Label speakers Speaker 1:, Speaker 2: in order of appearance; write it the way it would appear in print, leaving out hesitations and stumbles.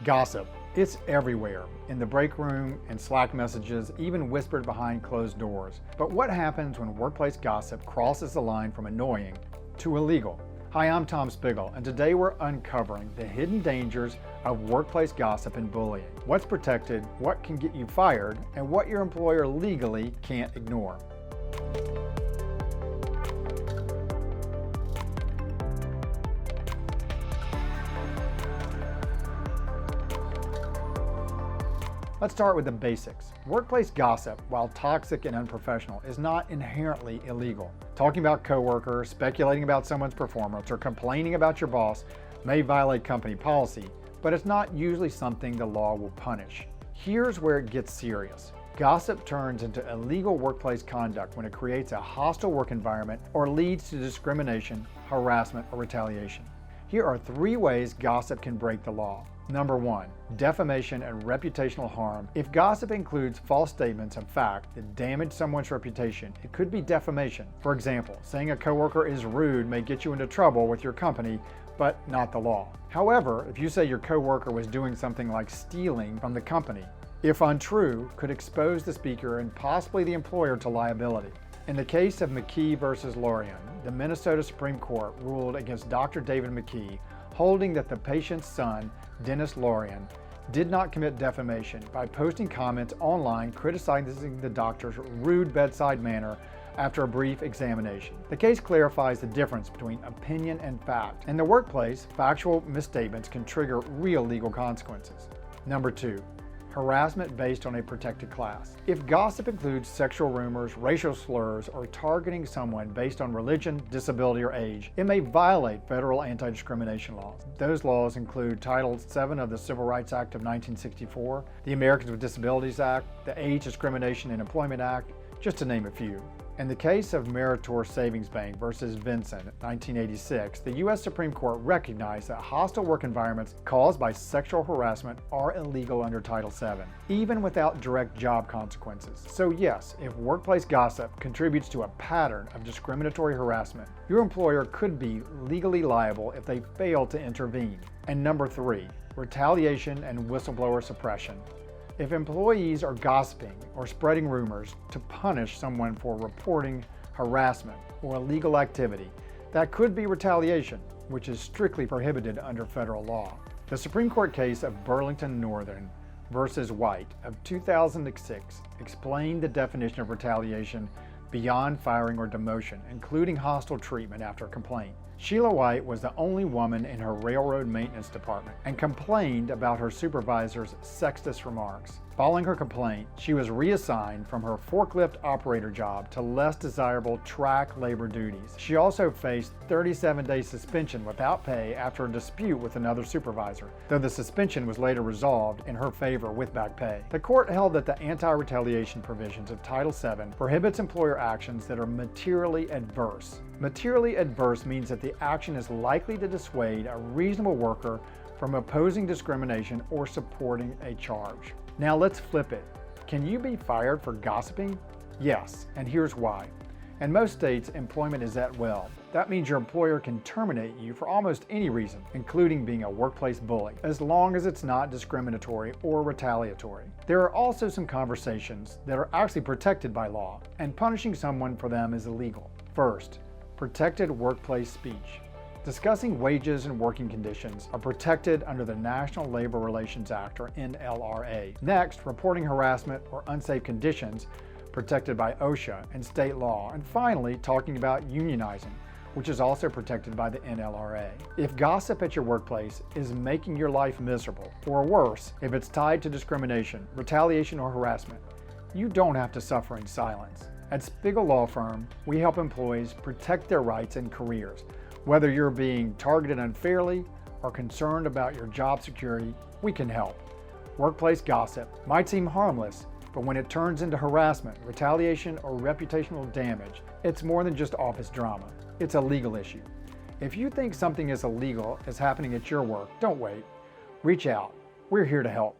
Speaker 1: Gossip. It's everywhere, in the break room, in Slack messages, even whispered behind closed doors. But what happens when workplace gossip crosses the line from annoying to illegal? Hi, I'm Tom Spiggle, and today we're uncovering the hidden dangers of workplace gossip and bullying. What's protected, what can get you fired, and what your employer legally can't ignore. Let's start with the basics. Workplace gossip, while toxic and unprofessional, is not inherently illegal. Talking about coworkers, speculating about someone's performance, or complaining about your boss may violate company policy, but it's not usually something the law will punish. Here's where it gets serious. Gossip turns into illegal workplace conduct when it creates a hostile work environment or leads to discrimination, harassment, or retaliation. Here are 3 ways gossip can break the law. Number 1, defamation and reputational harm. If gossip includes false statements of fact that damage someone's reputation, it could be defamation. For example, saying a coworker is rude may get you into trouble with your company, but not the law. However, if you say your coworker was doing something like stealing from the company, if untrue, could expose the speaker and possibly the employer to liability. In the case of McKee versus Laurion, the Minnesota Supreme Court ruled against Dr. David McKee, holding that the patient's son, Dennis Laurion, did not commit defamation by posting comments online criticizing the doctor's rude bedside manner after a brief examination. The case clarifies the difference between opinion and fact. In the workplace, factual misstatements can trigger real legal consequences. Number 2, harassment based on a protected class. If gossip includes sexual rumors, racial slurs, or targeting someone based on religion, disability, or age, it may violate federal anti-discrimination laws. Those laws include Title VII of the Civil Rights Act of 1964, the Americans with Disabilities Act, the Age Discrimination in Employment Act, just to name a few. In the case of Meritor Savings Bank versus Vinson, 1986, the U.S. Supreme Court recognized that hostile work environments caused by sexual harassment are illegal under Title VII, even without direct job consequences. So yes, if workplace gossip contributes to a pattern of discriminatory harassment, your employer could be legally liable if they fail to intervene. And number 3, retaliation and whistleblower suppression. If employees are gossiping or spreading rumors to punish someone for reporting harassment or illegal activity, that could be retaliation, which is strictly prohibited under federal law. The Supreme Court case of Burlington Northern versus White of 2006 explained the definition of retaliation beyond firing or demotion, including hostile treatment after a complaint. Sheila White was the only woman in her railroad maintenance department and complained about her supervisor's sexist remarks. Following her complaint, she was reassigned from her forklift operator job to less desirable track labor duties. She also faced 37-day suspension without pay after a dispute with another supervisor, though the suspension was later resolved in her favor with back pay. The court held that the anti-retaliation provisions of Title VII prohibits employer actions that are materially adverse. Materially adverse means that the action is likely to dissuade a reasonable worker from opposing discrimination or supporting a charge. Now let's flip it. Can you be fired for gossiping? Yes, and here's why. In most states, employment is at will. That means your employer can terminate you for almost any reason, including being a workplace bully, as long as it's not discriminatory or retaliatory. There are also some conversations that are actually protected by law, and punishing someone for them is illegal. First, protected workplace speech. Discussing wages and working conditions are protected under the National Labor Relations Act, or NLRA. Next, reporting harassment or unsafe conditions, protected by OSHA and state law. And finally, talking about unionizing, which is also protected by the NLRA. If gossip at your workplace is making your life miserable, or worse, if it's tied to discrimination, retaliation, or harassment, you don't have to suffer in silence. At Spiggle Law Firm, we help employees protect their rights and careers. Whether you're being targeted unfairly or concerned about your job security, we can help. Workplace gossip might seem harmless, but when it turns into harassment, retaliation, or reputational damage, it's more than just office drama. It's a legal issue. If you think something is illegal is happening at your work, don't wait. Reach out. We're here to help.